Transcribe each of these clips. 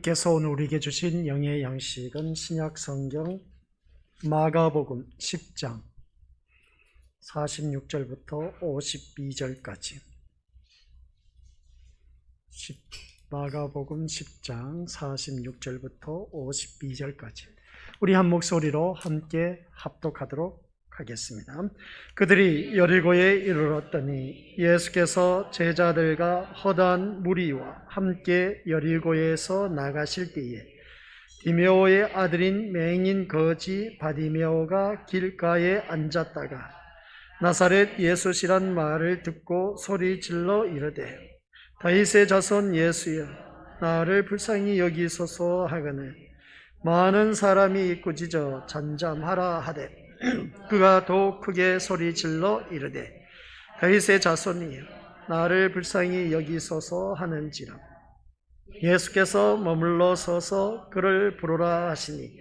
께서 오늘 우리에게 주신 영의 양식은 신약 성경 마가복음 10장 46절부터 52절까지 마가복음 10장 46절부터 52절까지 우리 한 목소리로 함께 합독하도록 하겠습니다. 그들이 여리고에 이르렀더니 예수께서 제자들과 허다한 무리와 함께 여리고에서 나가실 때에 디메오의 아들인 맹인 거지 바디메오가 길가에 앉았다가 나사렛 예수시란 말을 듣고 소리질러 이르되 다윗의 자손 예수여 나를 불쌍히 여기소서 하거늘 많은 사람이 꾸짖어 잠잠하라 하되 그가 더욱 크게 소리질러 이르되 다윗의 자손이여 나를 불쌍히 여기소서 하는지라. 예수께서 머물러 서서 그를 부르라 하시니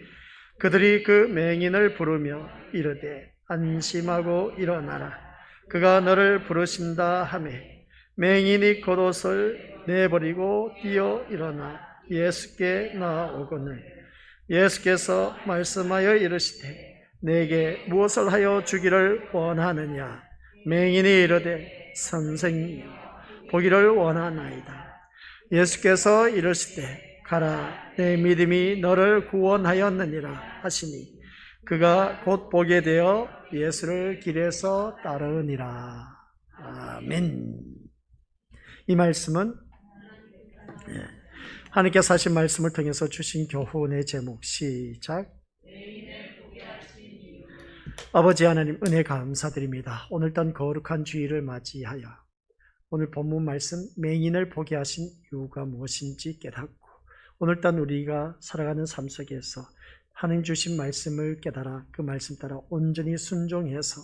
그들이 그 맹인을 부르며 이르되 안심하고 일어나라 그가 너를 부르신다 하매 맹인이 겉옷을 내버리고 뛰어 일어나 예수께 나아오거늘 예수께서 말씀하여 이르시되 내게 무엇을 하여 주기를 원하느냐. 맹인이 이르되 선생님 보기를 원하나이다. 예수께서 이르시되 가라 내 믿음이 너를 구원하였느니라 하시니 그가 곧 보게 되어 예수를 길에서 따르니라. 아멘. 이 말씀은 하나님께서 하신 말씀을 통해서 주신 교훈의 제목 시작. 아버지 하나님 은혜 감사드립니다. 오늘 단 거룩한 주일을 맞이하여 오늘 본문 말씀 맹인을 보게 하신 이유가 무엇인지 깨닫고 오늘 단 우리가 살아가는 삶 속에서 하나님 주신 말씀을 깨달아 그 말씀 따라 온전히 순종해서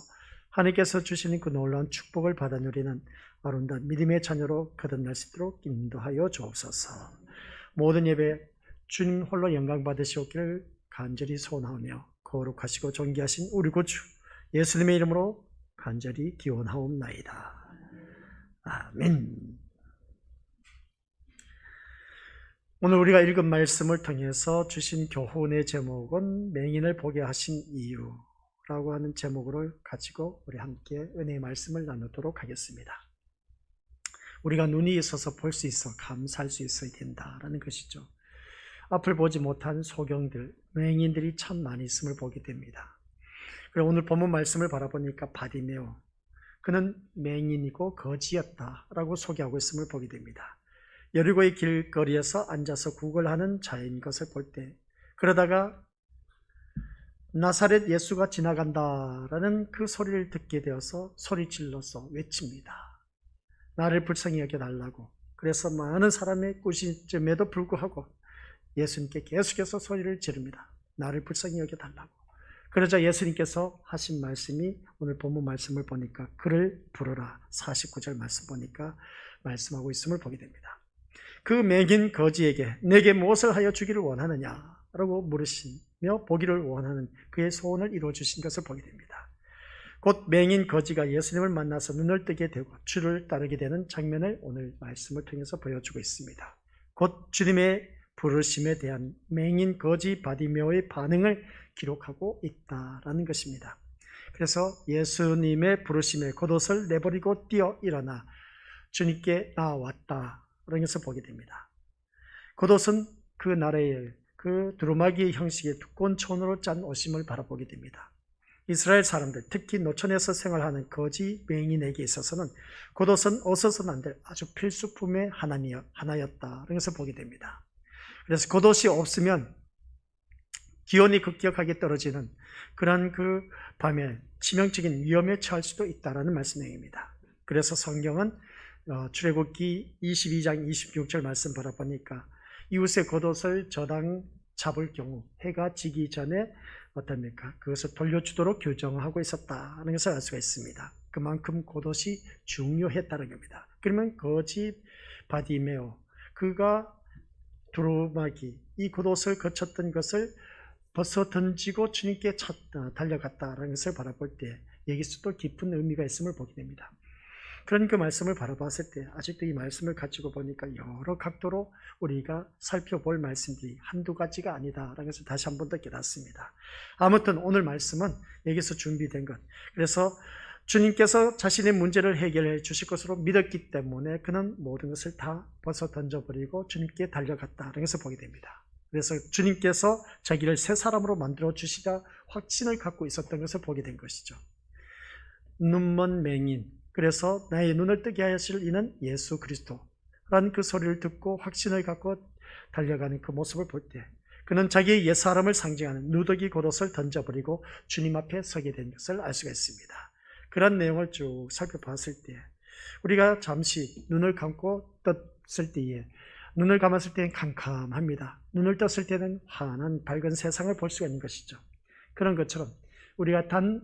하나님께서 주시는 그 놀라운 축복을 받아 누리는 아름다운 믿음의 자녀로 거듭날 수 있도록 인도하여 주옵소서. 모든 예배 주님 홀로 영광 받으시옵기를 간절히 소원하며 거룩하시고 존귀하신 우리 구주 예수님의 이름으로 간절히 기원하옵나이다. 아멘. 오늘 우리가 읽은 말씀을 통해서 주신 교훈의 제목은 맹인을 보게 하신 이유라고 하는 제목을 가지고 우리 함께 은혜의 말씀을 나누도록 하겠습니다. 우리가 눈이 있어서 볼 수 있어 감사할 수 있어야 된다라는 것이죠. 앞을 보지 못한 소경들, 맹인들이 참 많이 있음을 보게 됩니다. 그리고 오늘 본문 말씀을 바라보니까 바디메오, 그는 맹인이고 거지였다라고 소개하고 있음을 보게 됩니다. 여리고의 길거리에서 앉아서 구걸하는 자인 것을 볼 때 그러다가 나사렛 예수가 지나간다라는 그 소리를 듣게 되어서 소리질러서 외칩니다. 나를 불쌍히 여겨달라고. 그래서 많은 사람의 꾸짖음에도 불구하고 예수님께 계속해서 소리를 지릅니다. 나를 불쌍히 여겨달라고. 그러자 예수님께서 하신 말씀이 오늘 본문 말씀을 보니까 그를 부르라 49절 말씀 보니까 말씀하고 있음을 보게 됩니다. 그 맹인 거지에게 내게 무엇을 하여 주기를 원하느냐 라고 물으시며 보기를 원하는 그의 소원을 이루어주신 것을 보게 됩니다. 곧 맹인 거지가 예수님을 만나서 눈을 뜨게 되고 주를 따르게 되는 장면을 오늘 말씀을 통해서 보여주고 있습니다. 곧 주님의 부르심에 대한 맹인 거지 바디메오의 반응을 기록하고 있다라는 것입니다. 그래서 예수님의 부르심에 겉옷을 내버리고 뛰어 일어나 주님께 나아왔다라는 것을 보게 됩니다. 겉옷은 그 나라의 그 두루마기 형식의 두꺼운 천으로 짠 옷임을 바라보게 됩니다. 이스라엘 사람들, 특히 노천에서 생활하는 거지 맹인에게 있어서는 겉옷은 없어서는 안 될 아주 필수품의 하나였다라는 것을 보게 됩니다. 그래서 겉옷이 없으면 기온이 급격하게 떨어지는 그런 그 밤에 치명적인 위험에 처할 수도 있다는 말씀입니다. 그래서 성경은 출애굽기 22장 26절 말씀 바라보니까 이웃의 겉옷을 저당 잡을 경우 해가 지기 전에 어떻습니까? 그것을 돌려주도록 규정하고 있었다는 것을 알 수가 있습니다. 그만큼 겉옷이 중요했다는 겁니다. 그러면 거지 바디메오 그가 두루마기 이 겉옷을 거쳤던 것을 벗어 던지고 주님께 달려갔다는 것을 바라볼 때 여기서도 깊은 의미가 있음을 보게 됩니다. 그런 그 말씀을 바라봤을 때 아직도 이 말씀을 가지고 보니까 여러 각도로 우리가 살펴볼 말씀들이 한두 가지가 아니다라는 것을 다시 한 번 더 깨닫습니다. 아무튼 오늘 말씀은 여기서 준비된 것, 그래서 주님께서 자신의 문제를 해결해 주실 것으로 믿었기 때문에 그는 모든 것을 다 벗어 던져버리고 주님께 달려갔다는 것을 보게 됩니다. 그래서 주님께서 자기를 새 사람으로 만들어 주시자 확신을 갖고 있었던 것을 보게 된 것이죠. 눈먼 맹인, 그래서 나의 눈을 뜨게 하실 이는 예수 그리스도라는 그 소리를 듣고 확신을 갖고 달려가는 그 모습을 볼 때 그는 자기의 옛사람을 상징하는 누더기 겉옷을 던져버리고 주님 앞에 서게 된 것을 알 수가 있습니다. 그런 내용을 쭉 살펴봤을 때 우리가 잠시 눈을 감고 떴을 때에 눈을 감았을 때는 캄캄합니다. 눈을 떴을 때는 환한 밝은 세상을 볼 수가 있는 것이죠. 그런 것처럼 우리가 단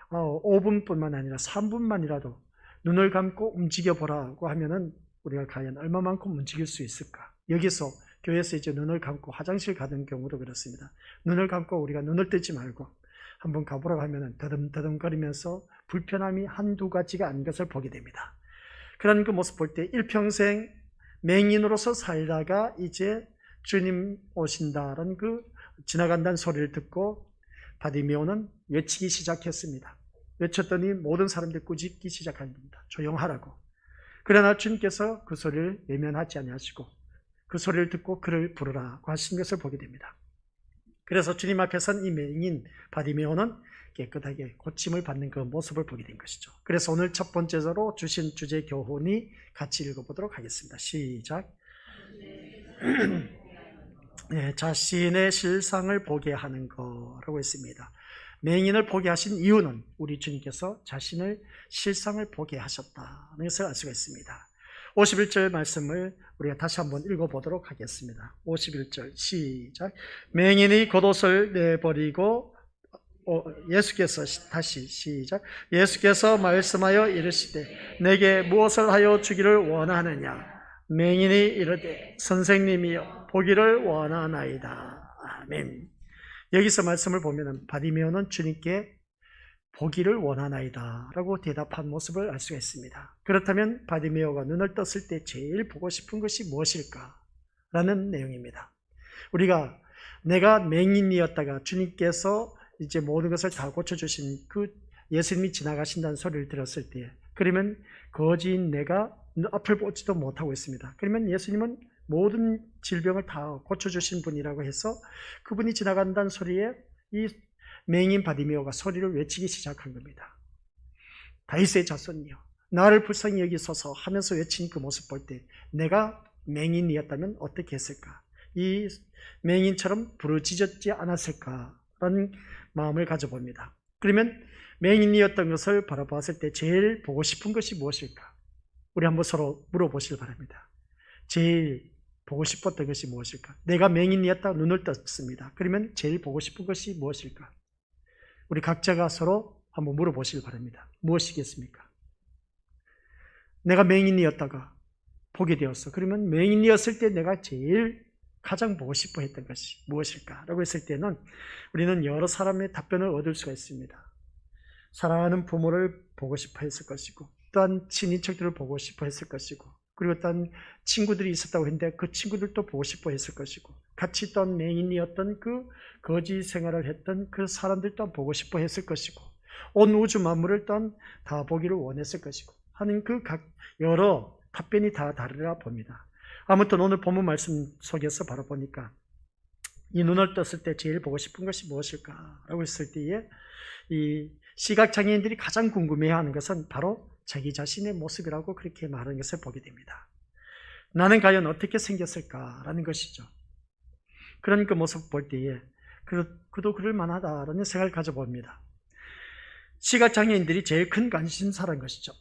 5분뿐만 아니라 3분만이라도 눈을 감고 움직여보라고 하면은 우리가 과연 얼마만큼 움직일 수 있을까? 여기서 교회에서 이제 눈을 감고 화장실 가는 경우도 그렇습니다. 눈을 감고 우리가 눈을 뜨지 말고 한번 가보라고 하면은 더듬더듬거리면서 불편함이 한두 가지가 아닌 것을 보게 됩니다. 그런 그 모습 볼 때 일평생 맹인으로서 살다가 이제 주님 오신다라는 그 지나간다는 소리를 듣고 바디메오는 외치기 시작했습니다. 외쳤더니 모든 사람들이 꾸짖기 시작합니다. 조용하라고. 그러나 주님께서 그 소리를 외면하지 아니하시고 그 소리를 듣고 그를 부르라고 하신 것을 보게 됩니다. 그래서 주님 앞에 선 이 맹인 바디메오는 깨끗하게 고침을 받는 그 모습을 보게 된 것이죠. 그래서 오늘 첫 번째로 주신 주제 교훈이 같이 읽어보도록 하겠습니다. 시작. 네, 자신의 실상을 보게 하는 거라고 했습니다. 맹인을 보게 하신 이유는 우리 주님께서 자신의 실상을 보게 하셨다는 것을 알 수가 있습니다. 51절 말씀을 우리가 다시 한번 읽어보도록 하겠습니다. 51절 시작. 맹인이 겉옷을 내버리고 예수께서 다시 시작. 예수께서 말씀하여 이르시되 내게 무엇을 하여 주기를 원하느냐? 맹인이 이르되 선생님이여 보기를 원하나이다. 아멘. 여기서 말씀을 보면 바디메오는 주님께 보기를 원하나이다 라고 대답한 모습을 알 수가 있습니다. 그렇다면 바디메오가 눈을 떴을 때 제일 보고 싶은 것이 무엇일까? 라는 내용입니다. 우리가 내가 맹인이었다가 주님께서 이제 모든 것을 다 고쳐주신 그 예수님이 지나가신다는 소리를 들었을 때 그러면 거지인 내가 앞을 보지도 못하고 있습니다. 그러면 예수님은 모든 질병을 다 고쳐주신 분이라고 해서 그분이 지나간다는 소리에 이 맹인 바디메오가 소리를 외치기 시작한 겁니다. 다윗의 자손이여 나를 불쌍히 여기소서 하면서 외친 그 모습 볼 때 내가 맹인이었다면 어떻게 했을까? 이 맹인처럼 부르짖었지 않았을까라는 마음을 가져봅니다. 그러면 맹인이었던 것을 바라봤을 때 제일 보고 싶은 것이 무엇일까? 우리 한번 서로 물어보시길 바랍니다. 제일 보고 싶었던 것이 무엇일까? 내가 맹인이었다 눈을 떴습니다. 그러면 제일 보고 싶은 것이 무엇일까? 우리 각자가 서로 한번 물어보시길 바랍니다. 무엇이겠습니까? 내가 맹인이었다가 보게 되었어. 그러면 맹인이었을 때 내가 제일 가장 보고 싶어 했던 것이 무엇일까? 라고 했을 때는 우리는 여러 사람의 답변을 얻을 수가 있습니다. 사랑하는 부모를 보고 싶어 했을 것이고 또한 친인척들을 보고 싶어 했을 것이고 그리고 또한 친구들이 있었다고 했는데 그 친구들도 보고 싶어 했을 것이고 같이 또한 맹인이었던 그 거지 생활을 했던 그 사람들 또한 보고 싶어 했을 것이고 온 우주 만물을 또한 다 보기를 원했을 것이고 하는 그 각 여러 답변이 다 다르라 봅니다. 아무튼 오늘 본문 말씀 속에서 바로 보니까 이 눈을 떴을 때 제일 보고 싶은 것이 무엇일까? 라고 했을 때에 이 시각장애인들이 가장 궁금해하는 것은 바로 자기 자신의 모습이라고 그렇게 말하는 것을 보게 됩니다. 나는 과연 어떻게 생겼을까라는 것이죠. 그런 그 모습 볼 때에 그도 그럴 만하다라는 생각을 가져봅니다. 시각장애인들이 제일 큰 관심사라는 것이죠.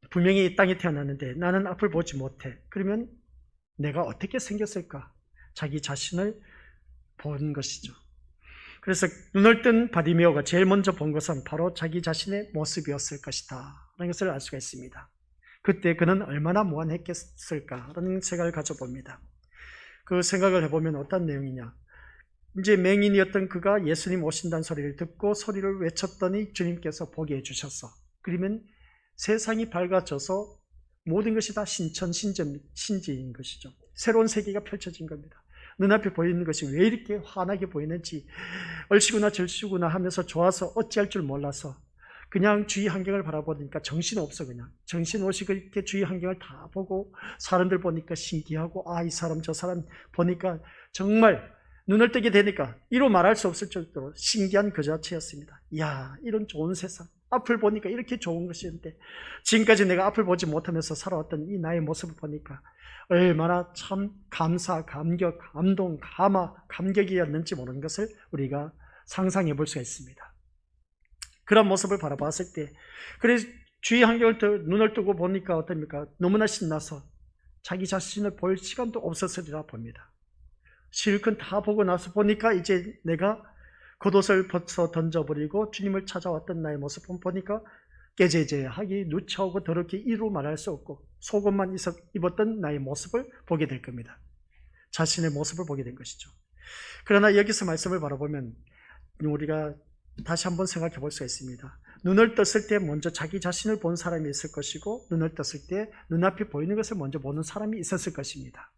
분명히 이 땅에 태어났는데 나는 앞을 보지 못해. 그러면 내가 어떻게 생겼을까? 자기 자신을 본 것이죠. 그래서 눈을 뜬 바디메오가 제일 먼저 본 것은 바로 자기 자신의 모습이었을 것이다 라는 것을 알 수가 있습니다. 그때 그는 얼마나 무한했겠을까라는 생각을 가져봅니다. 그 생각을 해보면 어떤 내용이냐, 이제 맹인이었던 그가 예수님 오신다는 소리를 듣고 소리를 외쳤더니 주님께서 보게 해주셨어. 그러면 세상이 밝아져서 모든 것이 다 신지인 것이죠. 새로운 세계가 펼쳐진 겁니다. 눈앞에 보이는 것이 왜 이렇게 환하게 보이는지 얼씨구나 절씨구나 하면서 좋아서 어찌할 줄 몰라서 그냥 주위 환경을 바라보니까 정신없어. 그냥 정신없이 그렇게 주위 환경을 다 보고 사람들 보니까 신기하고 이 사람 저 사람 보니까 정말 눈을 뜨게 되니까 이로 말할 수 없을 정도로 신기한 그 자체였습니다. 이야, 이런 좋은 세상, 앞을 보니까 이렇게 좋은 것이었는데 지금까지 내가 앞을 보지 못하면서 살아왔던 이 나의 모습을 보니까 얼마나 참 감사, 감격, 감동, 감격이었는지 모르는 것을 우리가 상상해 볼 수가 있습니다. 그런 모습을 바라봤을 때, 그래서 주위 환경을 눈을 뜨고 보니까 어떻습니까? 너무나 신나서 자기 자신을 볼 시간도 없었으리라 봅니다. 실컷 다 보고 나서 보니까 이제 내가 겉옷을 벗어 던져버리고 주님을 찾아왔던 나의 모습을 보니까 깨제제하게 누차오고 더럽게 이루 말할 수 없고 속옷만 입었던 나의 모습을 보게 될 겁니다. 자신의 모습을 보게 된 것이죠. 그러나 여기서 말씀을 바라보면 우리가 다시 한번 생각해 볼 수가 있습니다. 눈을 떴을 때 먼저 자기 자신을 본 사람이 있을 것이고 눈을 떴을 때 눈앞에 보이는 것을 먼저 보는 사람이 있었을 것입니다.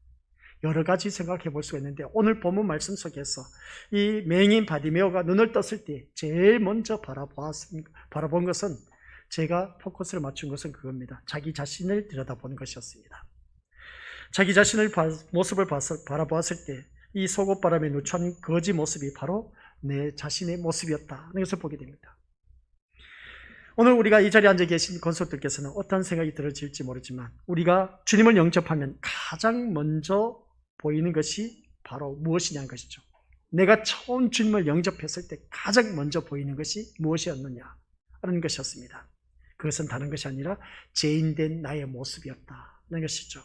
여러 가지 생각해 볼 수가 있는데 오늘 본문 말씀 속에서 이 맹인 바디메오가 눈을 떴을 때 제일 먼저 바라본 것은 제가 포커스를 맞춘 것은 그겁니다. 자기 자신을 들여다보는 것이었습니다. 자기 자신의 모습을 바라보았을 때 이 속옷바람에 누추한 거지 모습이 바로 내 자신의 모습이었다는 것을 보게 됩니다. 오늘 우리가 이 자리에 앉아 계신 권속들께서는 어떤 생각이 들어질지 모르지만 우리가 주님을 영접하면 가장 먼저 보이는 것이 바로 무엇이냐는 것이죠. 내가 처음 주님을 영접했을 때 가장 먼저 보이는 것이 무엇이었느냐 하는 것이었습니다. 그것은 다른 것이 아니라 죄인된 나의 모습이었다는 것이죠.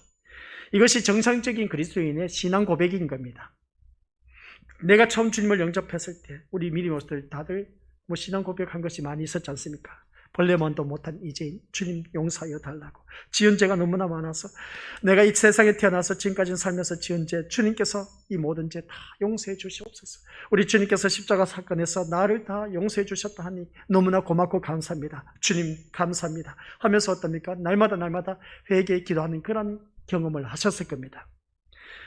이것이 정상적인 그리스도인의 신앙 고백인 겁니다. 내가 처음 주님을 영접했을 때 우리 미리 모습들 다들 신앙 고백한 것이 많이 있었지 않습니까? 벌레만도 못한 이제인 주님 용서하여 달라고, 지은 죄가 너무나 많아서 내가 이 세상에 태어나서 지금까지 살면서 지은 죄 주님께서 이 모든 죄 다 용서해 주시옵소서. 우리 주님께서 십자가 사건에서 나를 다 용서해 주셨다 하니 너무나 고맙고 감사합니다. 주님 감사합니다 하면서 어떻습니까? 날마다 회개에 기도하는 그런 경험을 하셨을 겁니다.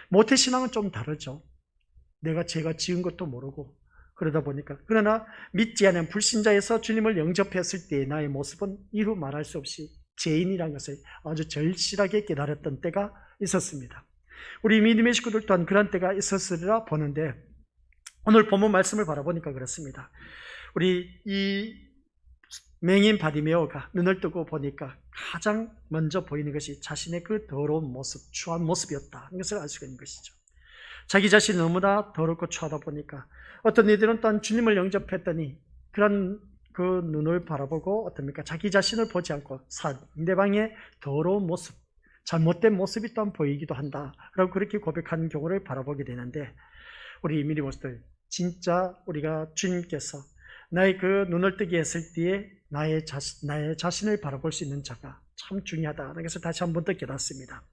모태신앙은 좀 다르죠. 내가 죄가 지은 것도 모르고 그러다 보니까, 그러나 믿지 않은 불신자에서 주님을 영접했을 때의 나의 모습은 이루 말할 수 없이 죄인이라는 것을 아주 절실하게 깨달았던 때가 있었습니다. 우리 믿음의 식구들 또한 그런 때가 있었으리라 보는데 오늘 본문 말씀을 바라보니까 그렇습니다. 우리 이 맹인 바디메오가 눈을 뜨고 보니까 가장 먼저 보이는 것이 자신의 그 더러운 모습, 추한 모습이었다는 것을 알 수가 있는 것이죠. 자기 자신이 너무나 더럽고 추하다 보니까 어떤 이들은 또한 주님을 영접했더니 그런 그 눈을 바라보고 어떻습니까? 자기 자신을 보지 않고 상대방의 더러운 모습, 잘못된 모습이 또한 보이기도 한다 라고 그렇게 고백하는 경우를 바라보게 되는데, 우리 미리 모습들 진짜 우리가 주님께서 나의 그 눈을 뜨게 했을 때에 나의 자신을 바라볼 수 있는 자가 참 중요하다는 것을 다시 한 번 더 깨닫습니다.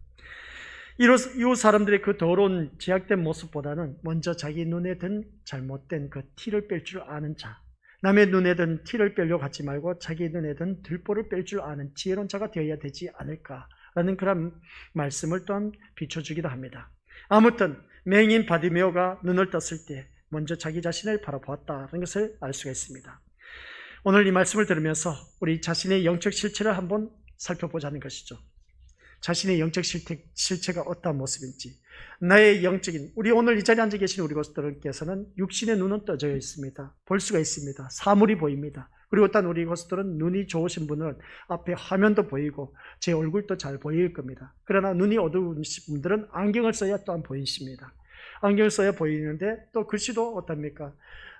이웃 사람들의 그 더러운 제약된 모습보다는 먼저 자기 눈에 든 잘못된 그 티를 뺄 줄 아는 자, 남의 눈에 든 티를 빼려고 하지 말고 자기 눈에 든 들보를 뺄 줄 아는 지혜로운 자가 되어야 되지 않을까라는 그런 말씀을 또한 비춰주기도 합니다. 아무튼 맹인 바디메오가 눈을 떴을 때 먼저 자기 자신을 바라보았다는 것을 알 수가 있습니다. 오늘 이 말씀을 들으면서 우리 자신의 영적 실체를 한번 살펴보자는 것이죠. 자신의 영적 실체가 어떠한 모습인지, 나의 영적인, 우리 오늘 이 자리에 앉아 계신 우리 고수들께서는 육신의 눈은 떠져 있습니다. 볼 수가 있습니다. 사물이 보입니다. 그리고 또 우리 고수들은 눈이 좋으신 분은 앞에 화면도 보이고 제 얼굴도 잘 보일 겁니다. 그러나 눈이 어두운 분들은 안경을 써야 또한 보이십니다. 안경을 써야 보이는데 또 글씨도 어떻습니까?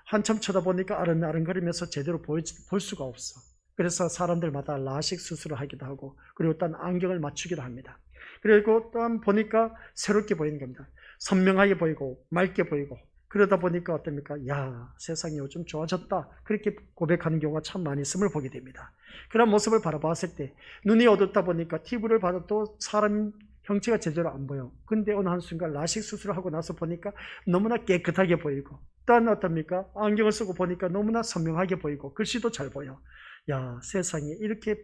한참 쳐다보니까 아른아른거리면서 제대로 볼 수가 없어. 그래서 사람들마다 라식 수술을 하기도 하고, 그리고 또 안경을 맞추기도 합니다. 그리고 또 보니까 새롭게 보이는 겁니다. 선명하게 보이고 맑게 보이고, 그러다 보니까 어떻습니까? 야, 세상이 요즘 좋아졌다, 그렇게 고백하는 경우가 참 많이 있음을 보게 됩니다. 그런 모습을 바라봤을 때 눈이 어둡다 보니까 TV를 봐도 사람 형체가 제대로 안 보여. 근데 어느 한순간 라식 수술을 하고 나서 보니까 너무나 깨끗하게 보이고, 또한 어떻습니까? 안경을 쓰고 보니까 너무나 선명하게 보이고 글씨도 잘 보여. 야, 세상에 이렇게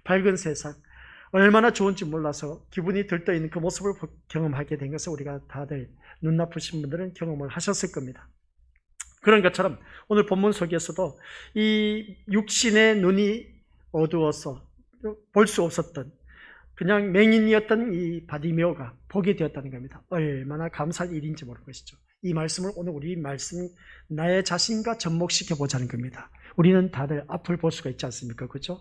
밝은 세상, 얼마나 좋은지 몰라서 기분이 들떠있는 그 모습을 경험하게 된 것을 우리가 다들 눈 나쁘신 분들은 경험을 하셨을 겁니다. 그런 것처럼 오늘 본문 속에서도 이 육신의 눈이 어두워서 볼 수 없었던 그냥 맹인이었던 이 바디메오가 보게 되었다는 겁니다. 얼마나 감사할 일인지 모르는 것이죠. 이 말씀을 오늘 우리 말씀 나의 자신과 접목시켜 보자는 겁니다. 우리는 다들 앞을 볼 수가 있지 않습니까? 그렇죠?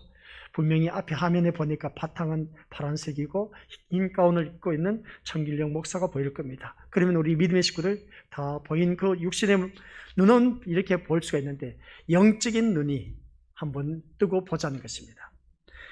분명히 앞에 화면에 보니까 바탕은 파란색이고 흰 가운을 입고 있는 청길령 목사가 보일 겁니다. 그러면 우리 믿음의 식구들 다 보인 그 육신의 눈은 이렇게 볼 수가 있는데 영적인 눈이 한번 뜨고 보자는 것입니다.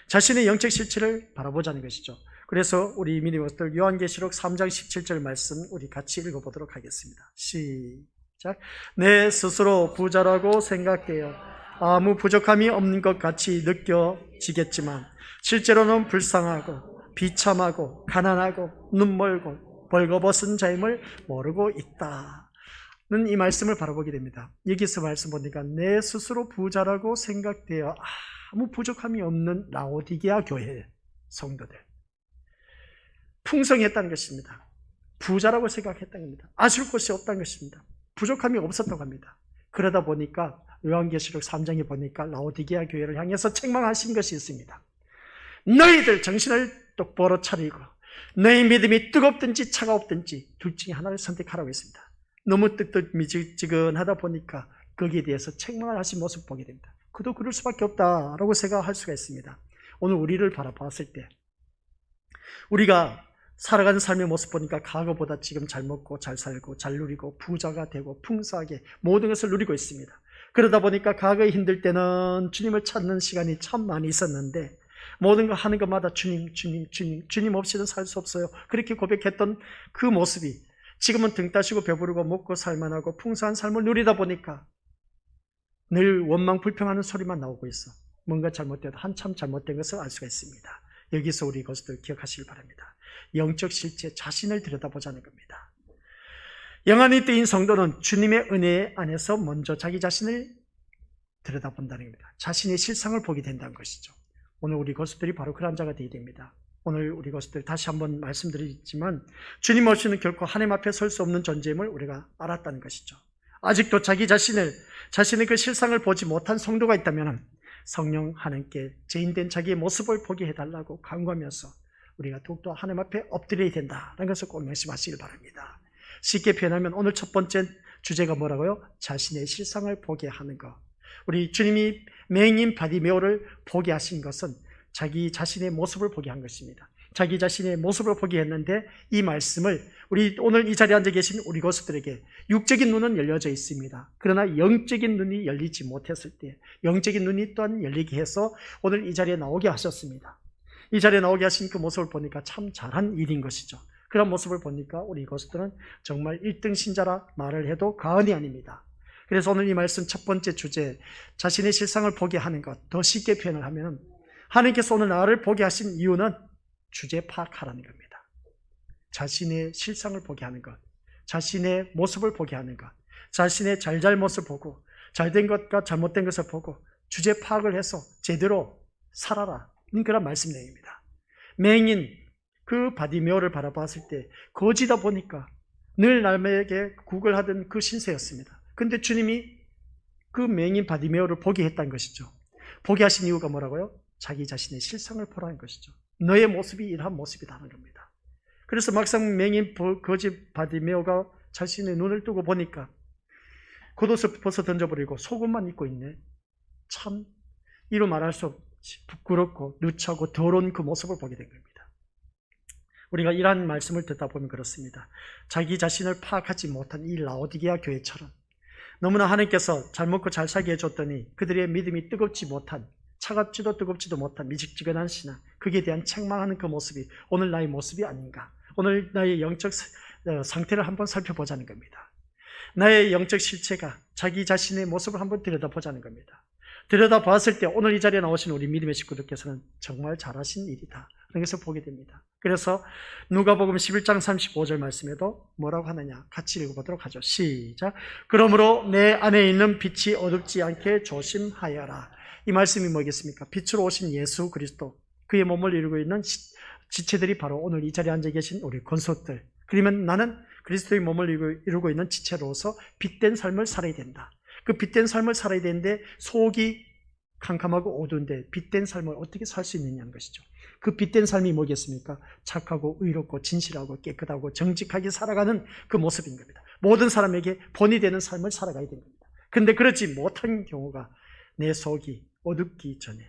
자신의 영적 실체를 바라보자는 것이죠. 그래서 우리 믿음의 식구들 요한계시록 3장 17절 말씀 우리 같이 읽어보도록 하겠습니다. 시작. 내 스스로 부자라고 생각되어 아무 부족함이 없는 것 같이 느껴지겠지만 실제로는 불쌍하고 비참하고 가난하고 눈멀고 벌거벗은 자임을 모르고 있다는 이 말씀을 바라보게 됩니다. 여기서 말씀 보니까 내 스스로 부자라고 생각되어 아무 부족함이 없는 라오디게아 교회 성도들, 풍성했다는 것입니다. 부자라고 생각했다는 겁니다. 아쉬울 것이 없다는 것입니다. 부족함이 없었다고 합니다. 그러다 보니까 요한계시록 3장에 보니까 라오디게아 교회를 향해서 책망하신 것이 있습니다. 너희들 정신을 똑바로 차리고 너희 믿음이 뜨겁든지 차가웠든지 둘 중에 하나를 선택하라고 했습니다. 너무 뜨뜻미지근하다 보니까 거기에 대해서 책망을 하신 모습을 보게 됩니다. 그도 그럴 수밖에 없다라고 생각할 수가 있습니다. 오늘 우리를 바라봤을 때 우리가 살아가는 삶의 모습 보니까 과거보다 지금 잘 먹고 잘 살고 잘 누리고 부자가 되고 풍성하게 모든 것을 누리고 있습니다. 그러다 보니까 과거에 힘들 때는 주님을 찾는 시간이 참 많이 있었는데 모든 거 하는 것마다 주님 없이는 살 수 없어요. 그렇게 고백했던 그 모습이 지금은 등 따시고 배부르고 먹고 살만하고 풍성한 삶을 누리다 보니까 늘 원망 불평하는 소리만 나오고 있어. 뭔가 잘못돼도 한참 잘못된 것을 알 수가 있습니다. 여기서 우리 것들 기억하시길 바랍니다. 영적 실체 자신을 들여다보자는 겁니다. 영안이 뜨인 성도는 주님의 은혜 안에서 먼저 자기 자신을 들여다본다는 겁니다. 자신의 실상을 보게 된다는 것이죠. 오늘 우리 것들이 바로 그런 자가 되어야 됩니다. 오늘 우리 것들 다시 한번 말씀드리지만 주님 없이는 결코 하나님 앞에 설 수 없는 존재임을 우리가 알았다는 것이죠. 아직도 자신의 그 실상을 보지 못한 성도가 있다면 성령 하나님께 죄인된 자기의 모습을 보게 해달라고 간구하면서 우리가 더욱더 하나님 앞에 엎드려야 된다는 것을 꼭 명심하시길 바랍니다. 쉽게 표현하면 오늘 첫 번째 주제가 뭐라고요? 자신의 실상을 보게 하는 것. 우리 주님이 맹인 바디메오를 보게 하신 것은 자기 자신의 모습을 보게 한 것입니다. 자기 자신의 모습을 보게 했는데 이 말씀을 우리 오늘 이 자리에 앉아 계신 우리 것들에게 육적인 눈은 열려져 있습니다. 그러나 영적인 눈이 열리지 못했을 때 영적인 눈이 또한 열리게 해서 오늘 이 자리에 나오게 하셨습니다. 이 자리에 나오게 하신 그 모습을 보니까 참 잘한 일인 것이죠. 그런 모습을 보니까 우리 것들은 정말 1등 신자라 말을 해도 과언이 아닙니다. 그래서 오늘 이 말씀 첫 번째 주제, 자신의 실상을 보게 하는 것, 더 쉽게 표현을 하면 하나님께서 오늘 나를 보게 하신 이유는 주제 파악하라는 겁니다. 자신의 실상을 보게 하는 것, 자신의 모습을 보게 하는 것, 자신의 잘잘못을 보고 잘된 것과 잘못된 것을 보고 주제 파악을 해서 제대로 살아라, 그런 말씀 내용입니다. 맹인 그 바디메오를 바라봤을 때 거지다 보니까 늘 남에게 구걸하던 그 신세였습니다. 근데 주님이 그 맹인 바디메오를 보게 했다는 것이죠. 보게 하신 이유가 뭐라고요? 자기 자신의 실상을 보라는 것이죠. 너의 모습이 이러한 모습이라는 겁니다. 그래서 막상 맹인 거지 바디메오가 자신의 눈을 뜨고 보니까 겉옷을 벗어 던져버리고 속옷만 입고 있네. 참 이로 말할 수 없이 부끄럽고 누차고 더러운 그 모습을 보게 된 겁니다. 우리가 이러한 말씀을 듣다 보면 그렇습니다. 자기 자신을 파악하지 못한 이 라오디게아 교회처럼 너무나 하나님께서 잘 먹고 잘 살게 해줬더니 그들의 믿음이 뜨겁지 못한, 차갑지도 뜨겁지도 못한 미직지근한 신앙, 거기에 대한 책망하는 그 모습이 오늘 나의 모습이 아닌가. 오늘 나의 영적 상태를 한번 살펴보자는 겁니다. 나의 영적 실체가 자기 자신의 모습을 한번 들여다보자는 겁니다. 들여다봤을 때 오늘 이 자리에 나오신 우리 믿음의 식구들께서는 정말 잘하신 일이다, 그런 것을 보게 됩니다. 그래서 누가복음 11장 35절 말씀에도 뭐라고 하느냐, 같이 읽어보도록 하죠. 시작. 그러므로 내 안에 있는 빛이 어둡지 않게 조심하여라. 이 말씀이 뭐겠습니까? 빛으로 오신 예수 그리스도, 그의 몸을 이루고 있는 지체들이 바로 오늘 이 자리에 앉아 계신 우리 권속들. 그러면 나는 그리스도의 몸을 이루고 있는 지체로서 빛된 삶을 살아야 된다. 그 빛된 삶을 살아야 되는데 속이 캄캄하고 어두운데 빛된 삶을 어떻게 살 수 있느냐는 것이죠. 그 빛된 삶이 뭐겠습니까? 착하고 의롭고 진실하고 깨끗하고 정직하게 살아가는 그 모습인 겁니다. 모든 사람에게 본이 되는 삶을 살아가야 되는 겁니다. 그런데 그렇지 못한 경우가 내 속이 어둡기 전에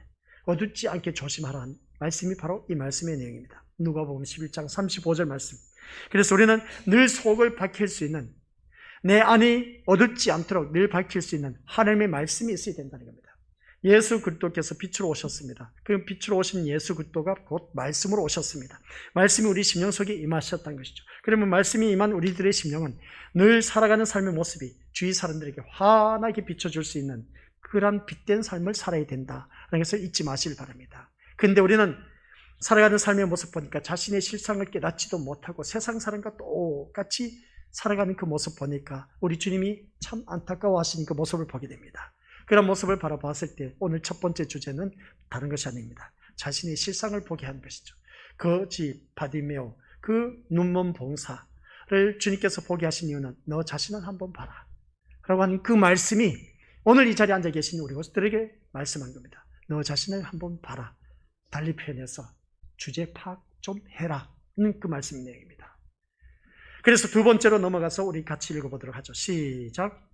어둡지 않게 조심하라는 말씀이 바로 이 말씀의 내용입니다. 누가복음 11장 35절 말씀. 그래서 우리는 늘 속을 밝힐 수 있는, 내 안이 어둡지 않도록 늘 밝힐 수 있는 하나님의 말씀이 있어야 된다는 겁니다. 예수 그리스도께서 빛으로 오셨습니다. 그 빛으로 오신 예수 그리스도가 곧 말씀으로 오셨습니다. 말씀이 우리 심령 속에 임하셨다는 것이죠. 그러면 말씀이 임한 우리들의 심령은 늘 살아가는 삶의 모습이 주위 사람들에게 환하게 비춰줄 수 있는 그런 빛된 삶을 살아야 된다는 것을 잊지 마시길 바랍니다. 그런데 우리는 살아가는 삶의 모습 보니까 자신의 실상을 깨닫지도 못하고 세상 사람과 똑같이 살아가는 그 모습 보니까 우리 주님이 참 안타까워하시는 그 모습을 보게 됩니다. 그런 모습을 바라봤을 때 오늘 첫 번째 주제는 다른 것이 아닙니다. 자신의 실상을 보게 하는 것이죠. 거지 바디메오, 그 눈먼 봉사를 주님께서 보게 하신 이유는 너 자신을 한번 봐라 라고 하는 그 말씀이 오늘 이 자리에 앉아 계신 우리 것들에게 말씀한 겁니다. 너 자신을 한번 봐라. 달리 표현해서 주제 파악 좀 해라는 그 말씀 내용입니다. 그래서 두 번째로 넘어가서 우리 같이 읽어보도록 하죠. 시작.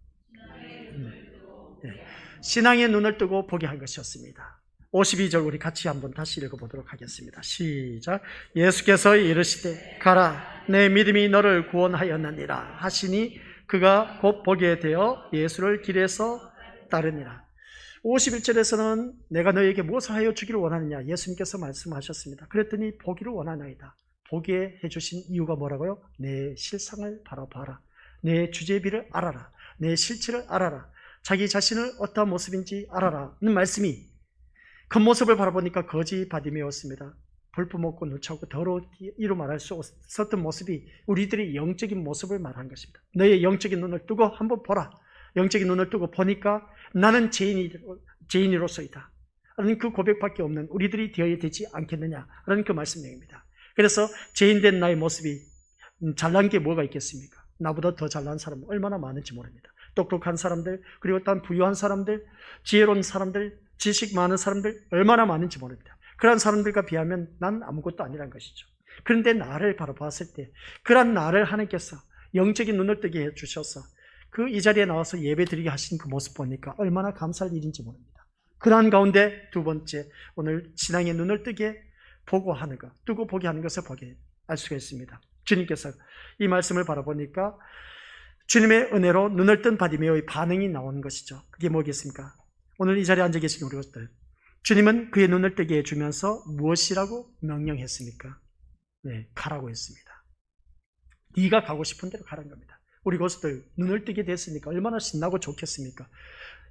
신앙의 눈을 뜨고 보게 한 것이었습니다. 52절 우리 같이 한번 다시 읽어보도록 하겠습니다. 시작. 예수께서 이르시되 가라, 내 믿음이 너를 구원하였느니라 하시니 그가 곧 보게 되어 예수를 길에서 따르니라. 51절에서는 내가 너에게 무엇을 하여 주기를 원하느냐 예수님께서 말씀하셨습니다. 그랬더니 보기를 원하나이다. 보게 해주신 이유가 뭐라고요? 내 실상을 바라봐라. 내 주제비를 알아라. 내 실체를 알아라. 자기 자신을 어떠한 모습인지 알아라는 말씀이 겉모습을 바라보니까 거지 바디메오였습니다. 볼품없고 누차고 더러이로 말할 수 없었던 모습이 우리들의 영적인 모습을 말한 것입니다. 너의 영적인 눈을 뜨고 한번 보라. 영적인 눈을 뜨고 보니까 나는 죄인으로서이다 라는 그 고백밖에 없는 우리들이 되어야 되지 않겠느냐라는 그 말씀 내용입니다. 그래서 죄인된 나의 모습이 잘난 게 뭐가 있겠습니까? 나보다 더 잘난 사람은 얼마나 많은지 모릅니다. 똑똑한 사람들, 그리고 또한 부유한 사람들, 지혜로운 사람들, 지식 많은 사람들 얼마나 많은지 모릅니다. 그런 사람들과 비하면 난 아무것도 아니란 것이죠. 그런데 나를 바라봤을 때 그런 나를 하나님께서 영적인 눈을 뜨게 해주셔서 그 이 자리에 나와서 예배드리게 하신 그 모습 보니까 얼마나 감사할 일인지 모릅니다. 그러한 가운데 두 번째, 오늘 신앙의 눈을 뜨게 보고 하는 것, 뜨고 보게 하는 것을 보게 알 수가 있습니다. 주님께서 이 말씀을 바라보니까 주님의 은혜로 눈을 뜬 바디메오의 반응이 나오는 것이죠. 그게 뭐겠습니까? 오늘 이 자리에 앉아 계신 우리 것들, 주님은 그의 눈을 뜨게 해주면서 무엇이라고 명령했습니까? 네, 가라고 했습니다. 네가 가고 싶은 대로 가라는 겁니다. 우리 것들 눈을 뜨게 됐으니까 얼마나 신나고 좋겠습니까?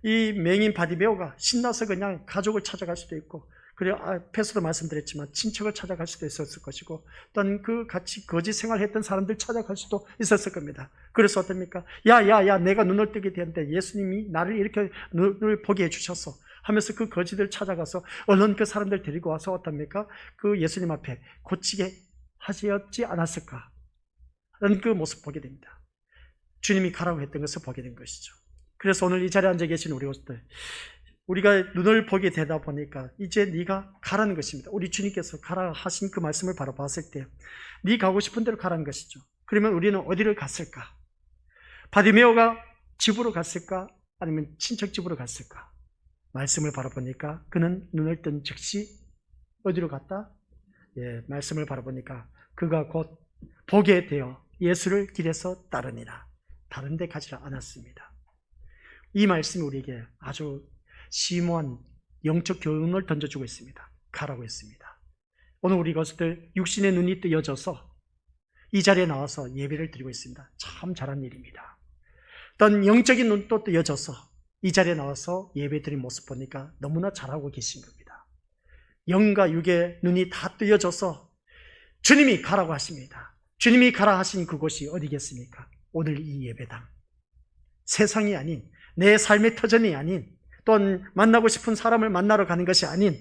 이 맹인 바디메오가 신나서 그냥 가족을 찾아갈 수도 있고, 그리고 앞에서도 말씀드렸지만 친척을 찾아갈 수도 있었을 것이고, 또는 그 같이 거짓 생활했던 사람들 찾아갈 수도 있었을 겁니다. 그래서 어떻습니까? 야, 내가 눈을 뜨게 되는데 예수님이 나를 이렇게 눈을 보게 해주셨어 하면서 그 거짓을 찾아가서 얼른 그 사람들 데리고 와서 어떻습니까? 그 예수님 앞에 고치게 하셨지 않았을까? 라는 그 모습 보게 됩니다. 주님이 가라고 했던 것을 보게 된 것이죠. 그래서 오늘 이 자리에 앉아 계신 우리 것들, 우리가 눈을 보게 되다 보니까 이제 네가 가라는 것입니다. 우리 주님께서 가라 하신 그 말씀을 바라봤을 때 네 가고 싶은 대로 가라는 것이죠. 그러면 우리는 어디를 갔을까? 바디메오가 집으로 갔을까? 아니면 친척 집으로 갔을까? 말씀을 바라보니까 그는 눈을 뜬 즉시 어디로 갔다? 말씀을 바라보니까 그가 곧 보게 되어 예수를 길에서 따르니라. 다른 데 가지 않았습니다. 이 말씀이 우리에게 아주 심오한 영적 교훈을 던져주고 있습니다. 가라고 했습니다. 오늘 우리 것들 육신의 눈이 뜨여져서 이 자리에 나와서 예배를 드리고 있습니다. 참 잘한 일입니다. 어떤 영적인 눈도 뜨여져서 이 자리에 나와서 예배 드린 모습 보니까 너무나 잘하고 계신 겁니다. 영과 육의 눈이 다 뜨여져서 주님이 가라고 하십니다. 주님이 가라 하신 그곳이 어디겠습니까? 오늘 이 예배당, 세상이 아닌 내 삶의 터전이 아닌 또한 만나고 싶은 사람을 만나러 가는 것이 아닌,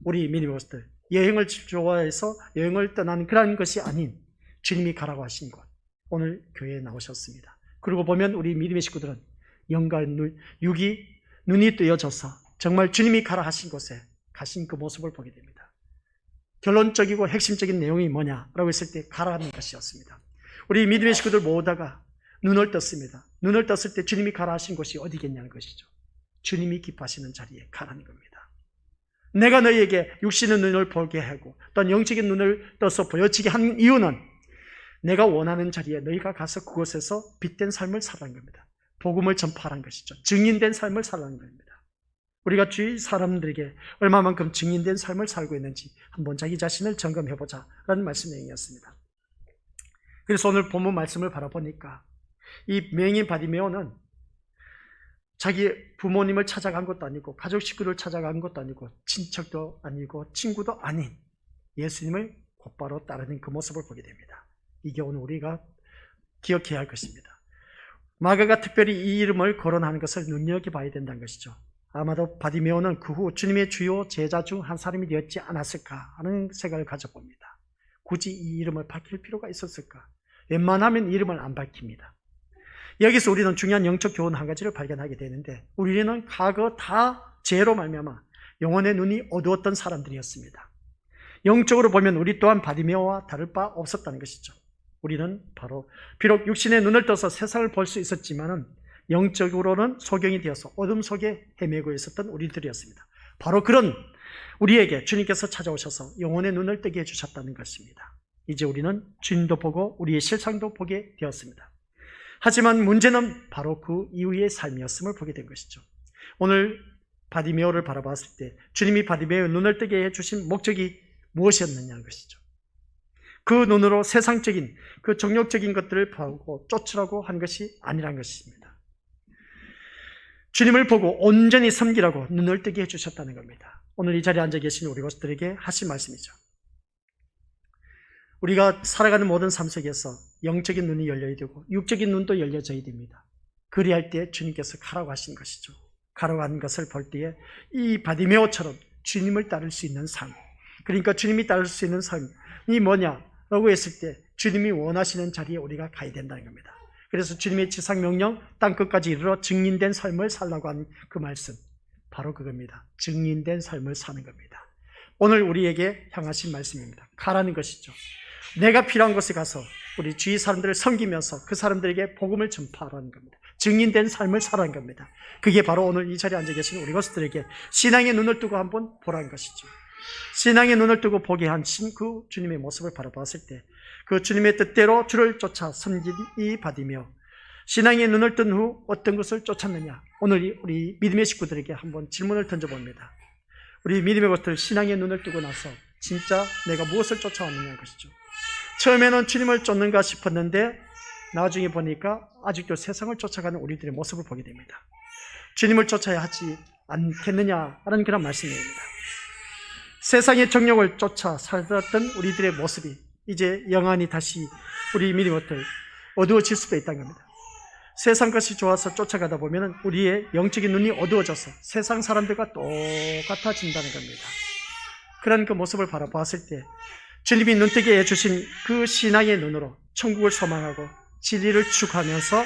우리 믿음의 것들, 여행을 좋아해서 여행을 떠나는 그런 것이 아닌 주님이 가라고 하신 곳, 오늘 교회에 나오셨습니다. 그리고 보면 우리 믿음의 식구들은 영과 육이 눈이 뜨여져서 정말 주님이 가라 하신 곳에 가신 그 모습을 보게 됩니다. 결론적이고 핵심적인 내용이 뭐냐라고 했을 때 가라는 것이었습니다. 우리 믿음의 식구들 모두가 눈을 떴습니다. 눈을 떴을 때 주님이 가라 하신 곳이 어디겠냐는 것이죠. 주님이 기뻐하시는 자리에 가라는 겁니다. 내가 너희에게 육신의 눈을 보게 하고 또한 영적인 눈을 떠서 보여지게 한 이유는 내가 원하는 자리에 너희가 가서 그곳에서 빛된 삶을 살라는 겁니다. 복음을 전파하는 것이죠. 증인된 삶을 살라는 겁니다. 우리가 주위 사람들에게 얼마만큼 증인된 삶을 살고 있는지 한번 자기 자신을 점검해보자 라는 말씀 내용이었습니다. 그래서 오늘 본문 말씀을 바라보니까 이 맹인 바디메오는 자기 부모님을 찾아간 것도 아니고 가족 식구를 찾아간 것도 아니고 친척도 아니고 친구도 아닌 예수님을 곧바로 따르는 그 모습을 보게 됩니다. 이게 오늘 우리가 기억해야 할 것입니다. 마가가 특별히 이 이름을 거론하는 것을 눈여겨봐야 된다는 것이죠. 아마도 바디메오는 그 후 주님의 주요 제자 중 한 사람이 되었지 않았을까 하는 생각을 가져봅니다. 굳이 이 이름을 밝힐 필요가 있었을까? 웬만하면 이름을 안 밝힙니다. 여기서 우리는 중요한 영적 교훈 한 가지를 발견하게 되는데, 우리는 과거 다 죄로 말미암아 영혼의 눈이 어두웠던 사람들이었습니다. 영적으로 보면 우리 또한 바디메오와 다를 바 없었다는 것이죠. 우리는 바로 비록 육신의 눈을 떠서 세상을 볼 수 있었지만은 영적으로는 소경이 되어서 어둠 속에 헤매고 있었던 우리들이었습니다. 바로 그런 우리에게 주님께서 찾아오셔서 영혼의 눈을 뜨게 해주셨다는 것입니다. 이제 우리는 주님도 보고 우리의 실상도 보게 되었습니다. 하지만 문제는 바로 그 이후의 삶이었음을 보게 된 것이죠. 오늘 바디메오를 바라봤을 때 주님이 바디메오의 눈을 뜨게 해주신 목적이 무엇이었느냐는 것이죠. 그 눈으로 세상적인 그 정욕적인 것들을 보고 쫓으라고 한 것이 아니란 것입니다. 주님을 보고 온전히 섬기라고 눈을 뜨게 해주셨다는 겁니다. 오늘 이 자리에 앉아 계신 우리 것들에게 하신 말씀이죠. 우리가 살아가는 모든 삶 속에서 영적인 눈이 열려야 되고 육적인 눈도 열려져야 됩니다. 그리할 때 주님께서 가라고 하신 것이죠. 가라고 하는 것을 볼 때에 이 바디메오처럼 주님을 따를 수 있는 삶, 그러니까 주님이 따를 수 있는 삶이 뭐냐라고 했을 때 주님이 원하시는 자리에 우리가 가야 된다는 겁니다. 그래서 주님의 지상명령 땅끝까지 이르러 증인된 삶을 살라고 한 그 말씀, 바로 그겁니다. 증인된 삶을 사는 겁니다. 오늘 우리에게 향하신 말씀입니다. 가라는 것이죠. 내가 필요한 곳에 가서 우리 주위 사람들을 섬기면서 그 사람들에게 복음을 전파하라는 겁니다. 증인된 삶을 살아가는 겁니다. 그게 바로 오늘 이 자리에 앉아 계신 우리 것들에게 신앙의 눈을 뜨고 한번 보라는 것이죠. 신앙의 눈을 뜨고 보게 하신 그 주님의 모습을 바라봤을 때 그 주님의 뜻대로 주를 쫓아 섬긴 이 바디메오, 신앙의 눈을 뜬 후 어떤 것을 쫓았느냐? 오늘 우리 믿음의 식구들에게 한번 질문을 던져봅니다. 우리 믿음의 것들 신앙의 눈을 뜨고 나서 진짜 내가 무엇을 쫓아왔느냐는 것이죠. 처음에는 주님을 쫓는가 싶었는데 나중에 보니까 아직도 세상을 쫓아가는 우리들의 모습을 보게 됩니다. 주님을 쫓아야 하지 않겠느냐라는 그런 말씀입니다. 세상의 정욕을 쫓아 살았던 우리들의 모습이 이제 영원히 다시 우리 믿음의 것들 어두워질 수도 있다는 겁니다. 세상 것이 좋아서 쫓아가다 보면 우리의 영적인 눈이 어두워져서 세상 사람들과 똑같아진다는 겁니다. 그런 그 모습을 바라보았을 때 주님이 눈뜨게 해주신 그 신앙의 눈으로 천국을 소망하고 진리를 추구하면서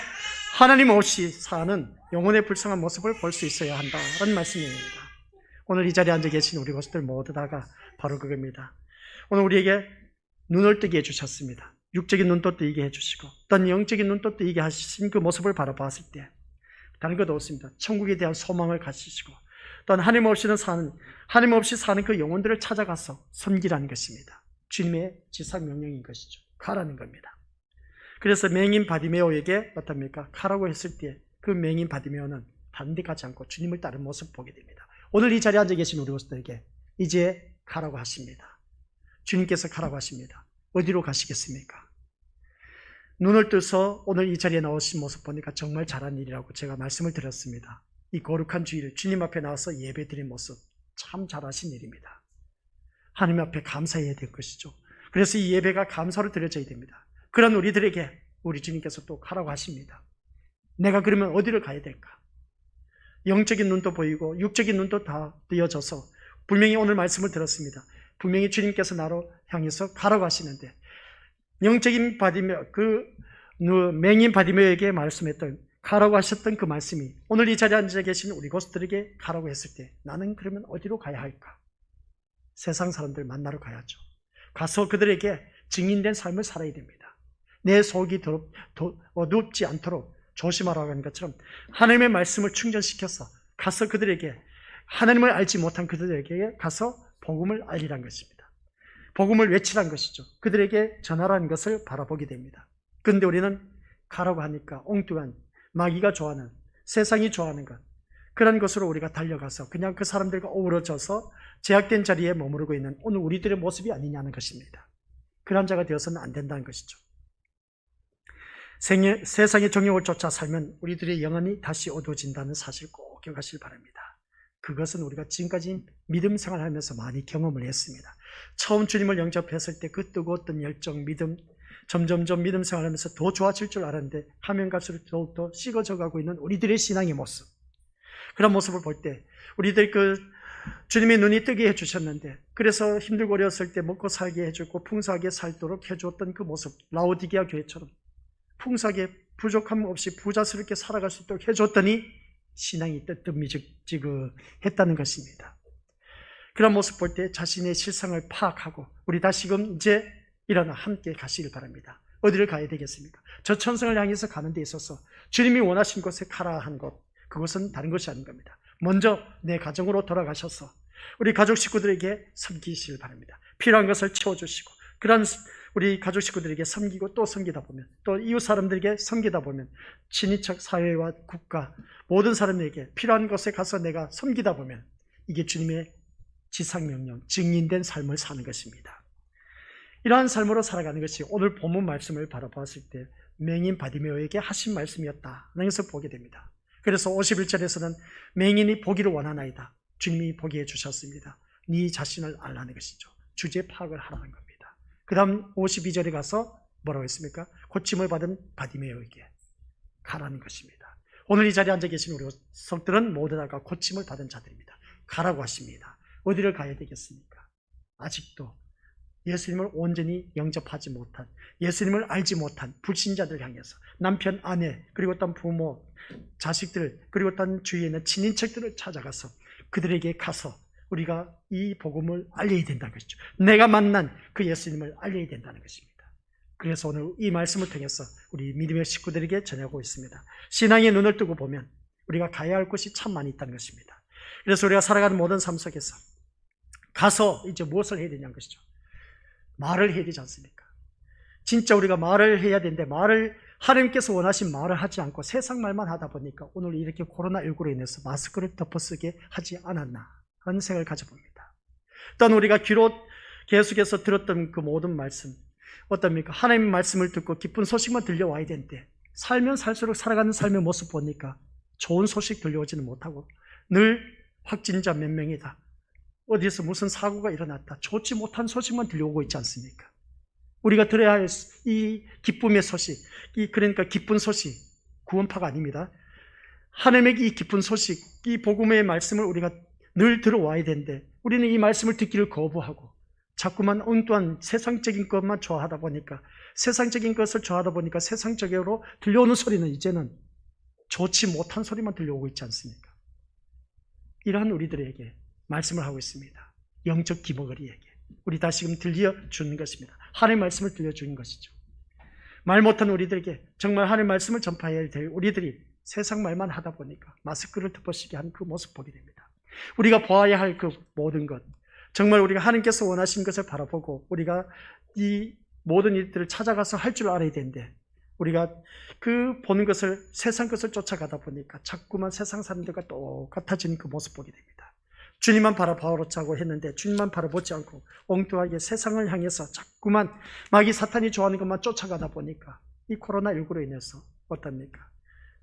하나님 없이 사는 영혼의 불쌍한 모습을 볼 수 있어야 한다는 말씀입니다. 오늘 이 자리에 앉아 계신 우리 것들 모두 다가 바로 그겁니다. 오늘 우리에게 눈을 뜨게 해주셨습니다. 육적인 눈도 뜨게 해주시고 어떤 영적인 눈도 뜨게 하신 그 모습을 바라봤을 때 다른 것도 없습니다. 천국에 대한 소망을 가지시고 또한 하나님 없이 사는 그 영혼들을 찾아가서 섬기라는 것입니다. 주님의 지상 명령인 것이죠. 가라는 겁니다. 그래서 맹인 바디메오에게 어떻습니까? 가라고 했을 때 그 맹인 바디메오는 다른 데 가지 않고 주님을 따르는 모습 보게 됩니다. 오늘 이 자리에 앉아 계신 우리 것들에게 이제 가라고 하십니다. 주님께서 가라고 하십니다. 어디로 가시겠습니까? 눈을 떠서 오늘 이 자리에 나오신 모습 보니까 정말 잘한 일이라고 제가 말씀을 드렸습니다. 이 거룩한 주일을 주님 앞에 나와서 예배드린 모습 참 잘하신 일입니다. 하나님 앞에 감사해야 될 것이죠. 그래서 이 예배가 감사로 드려져야 됩니다. 그런 우리들에게 우리 주님께서 또 가라고 하십니다. 내가 그러면 어디를 가야 될까? 영적인 눈도 보이고 육적인 눈도 다 뜨여져서 분명히 오늘 말씀을 들었습니다. 분명히 주님께서 나로 향해서 가라고 하시는데 영적인 바디메오, 그 맹인 바디메오에게 말씀했던 가라고 하셨던 그 말씀이 오늘 이 자리에 앉아 계신 우리 고수들에게 가라고 했을 때 나는 그러면 어디로 가야 할까? 세상 사람들 만나러 가야죠. 가서 그들에게 증인된 삶을 살아야 됩니다. 내 속이 어둡지 않도록 조심하라고 하는 것처럼 하나님의 말씀을 충전시켜서 가서 그들에게 하나님을 알지 못한 그들에게 가서 복음을 알리라는 것입니다. 복음을 외치라는 것이죠. 그들에게 전하라는 것을 바라보게 됩니다. 그런데 우리는 가라고 하니까 엉뚱한 마귀가 좋아하는 세상이 좋아하는 것 그런 것으로 우리가 달려가서 그냥 그 사람들과 어우러져서 제약된 자리에 머무르고 있는 오늘 우리들의 모습이 아니냐는 것입니다. 그런 자가 되어서는 안 된다는 것이죠. 세상의 정욕을 쫓아 살면 우리들의 영혼이 다시 어두워진다는 사실 꼭 기억하시길 바랍니다. 그것은 우리가 지금까지 믿음 생활하면서 많이 경험을 했습니다. 처음 주님을 영접했을 때 그 뜨거웠던 열정, 믿음, 점점점 믿음 생활하면서 더 좋아질 줄 알았는데 하면 갈수록 더욱더 식어져 가고 있는 우리들의 신앙의 모습, 그런 모습을 볼 때 우리들 주님의 눈이 뜨게 해주셨는데 그래서 힘들고 어려웠을 때 먹고 살게 해주고 풍성하게 살도록 해주었던 그 모습, 라오디게아 교회처럼 풍성하게 부족함 없이 부자스럽게 살아갈 수 있도록 해줬더니 신앙이 뜨뜻미지근했다는 것입니다. 그런 모습 볼 때 자신의 실상을 파악하고 우리 다시금 이제 일어나 함께 가시길 바랍니다. 어디를 가야 되겠습니까? 저 천성을 향해서 가는 데 있어서 주님이 원하신 곳에 가라 한 곳, 그것은 다른 것이 아닌 겁니다. 먼저 내 가정으로 돌아가셔서 우리 가족 식구들에게 섬기시길 바랍니다. 필요한 것을 채워주시고 그런 우리 가족 식구들에게 섬기고 또 섬기다 보면 또 이웃 사람들에게 섬기다 보면 친인척 사회와 국가 모든 사람에게 필요한 곳에 가서 내가 섬기다 보면 이게 주님의 지상명령, 증인된 삶을 사는 것입니다. 이러한 삶으로 살아가는 것이 오늘 본문 말씀을 바라보았을 때 맹인 바디메오에게 하신 말씀이었다는 것을 보게 됩니다. 그래서 51절에서는 맹인이 보기를 원하나이다. 주님이 보게 해주셨습니다. 네 자신을 알라는 것이죠. 주제 파악을 하라는 겁니다. 그 다음 52절에 가서 뭐라고 했습니까? 고침을 받은 바디메오에게 가라는 것입니다. 오늘 이 자리에 앉아 계신 우리 성들은 모두 다가 고침을 받은 자들입니다. 가라고 하십니다. 어디를 가야 되겠습니까? 아직도 예수님을 온전히 영접하지 못한, 예수님을 알지 못한 불신자들 향해서 남편, 아내, 그리고 어떤 부모, 자식들, 그리고 어떤 주위에 있는 친인척들을 찾아가서 그들에게 가서 우리가 이 복음을 알려야 된다는 것이죠. 내가 만난 그 예수님을 알려야 된다는 것입니다. 그래서 오늘 이 말씀을 통해서 우리 믿음의 식구들에게 전하고 있습니다. 신앙의 눈을 뜨고 보면 우리가 가야 할 곳이 참 많이 있다는 것입니다. 그래서 우리가 살아가는 모든 삶 속에서 가서 이제 무엇을 해야 되냐는 것이죠. 말을 해야 되지 않습니까? 진짜 우리가 말을 해야 되는데 말을 하나님께서 원하신 말을 하지 않고 세상 말만 하다 보니까 오늘 이렇게 코로나19로 인해서 마스크를 덮어쓰게 하지 않았나 하는 생각을 가져봅니다. 또한 우리가 귀로 계속해서 들었던 그 모든 말씀 어떻습니까? 하나님의 말씀을 듣고 기쁜 소식만 들려와야 되는데 살면 살수록 살아가는 삶의 모습 보니까 좋은 소식 들려오지는 못하고 늘 확진자 몇 명이다, 어디서 무슨 사고가 일어났다, 좋지 못한 소식만 들려오고 있지 않습니까? 우리가 들어야 할 이 기쁨의 소식, 그러니까 기쁜 소식, 구원파가 아닙니다. 하나님의 이 기쁜 소식, 이 복음의 말씀을 우리가 늘 들어와야 되는데 우리는 이 말씀을 듣기를 거부하고 자꾸만 엉뚱한 세상적인 것만 좋아하다 보니까 세상적인 것을 좋아하다 보니까 세상적으로 들려오는 소리는 이제는 좋지 못한 소리만 들려오고 있지 않습니까? 이러한 우리들에게 말씀을 하고 있습니다. 영적 기머거리에게 우리 다시금 들려주는 것입니다. 하나님의 말씀을 들려주는 것이죠. 말 못한 우리들에게 정말 하나님의 말씀을 전파해야 될 우리들이 세상 말만 하다 보니까 마스크를 덮어쓰게 하는 그 모습 보게 됩니다. 우리가 보아야 할 그 모든 것, 정말 우리가 하나님께서 원하신 것을 바라보고 우리가 이 모든 일들을 찾아가서 할 줄 알아야 되는데 우리가 그 보는 것을 세상 것을 쫓아가다 보니까 자꾸만 세상 사람들과 똑같아지는 그 모습 보게 됩니다. 주님만 바라보자고 했는데 주님만 바라보지 않고 엉뚱하게 세상을 향해서 자꾸만 마귀 사탄이 좋아하는 것만 쫓아가다 보니까 이 코로나19로 인해서 어떻습니까?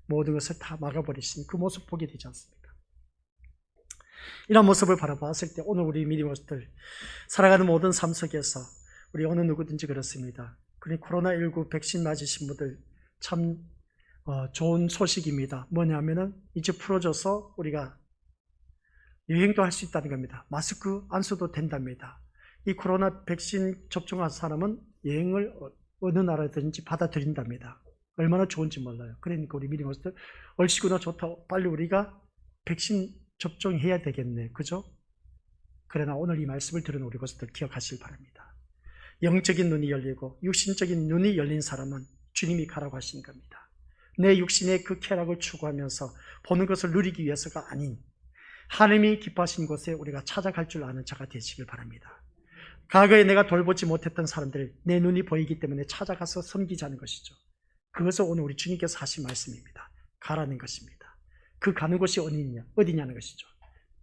모든 것을 다 막아버리신 그 모습 보게 되지 않습니까? 이런 모습을 바라봤을 때 오늘 우리 믿음들 살아가는 모든 삶 속에서 우리 어느 누구든지 그렇습니다. 그러니 코로나19 백신 맞으신 분들 참 좋은 소식입니다. 뭐냐면은 이제 풀어져서 우리가 여행도 할 수 있다는 겁니다. 마스크 안 써도 된답니다. 이 코로나 백신 접종한 사람은 여행을 어느 나라든지 받아들인답니다. 얼마나 좋은지 몰라요. 그러니까 우리 미리모스들 얼씨구나 좋다. 빨리 우리가 백신 접종해야 되겠네. 그죠? 그러나 오늘 이 말씀을 들은 우리 것들 기억하시길 바랍니다. 영적인 눈이 열리고 육신적인 눈이 열린 사람은 주님이 가라고 하신 겁니다. 내 육신의 그 쾌락을 추구하면서 보는 것을 누리기 위해서가 아닌 하나님이 기뻐하신 곳에 우리가 찾아갈 줄 아는 자가 되시길 바랍니다. 과거에 내가 돌보지 못했던 사람들, 내 눈이 보이기 때문에 찾아가서 섬기자는 것이죠. 그것을 오늘 우리 주님께서 하신 말씀입니다. 가라는 것입니다. 그 가는 곳이 어디냐는 것이죠.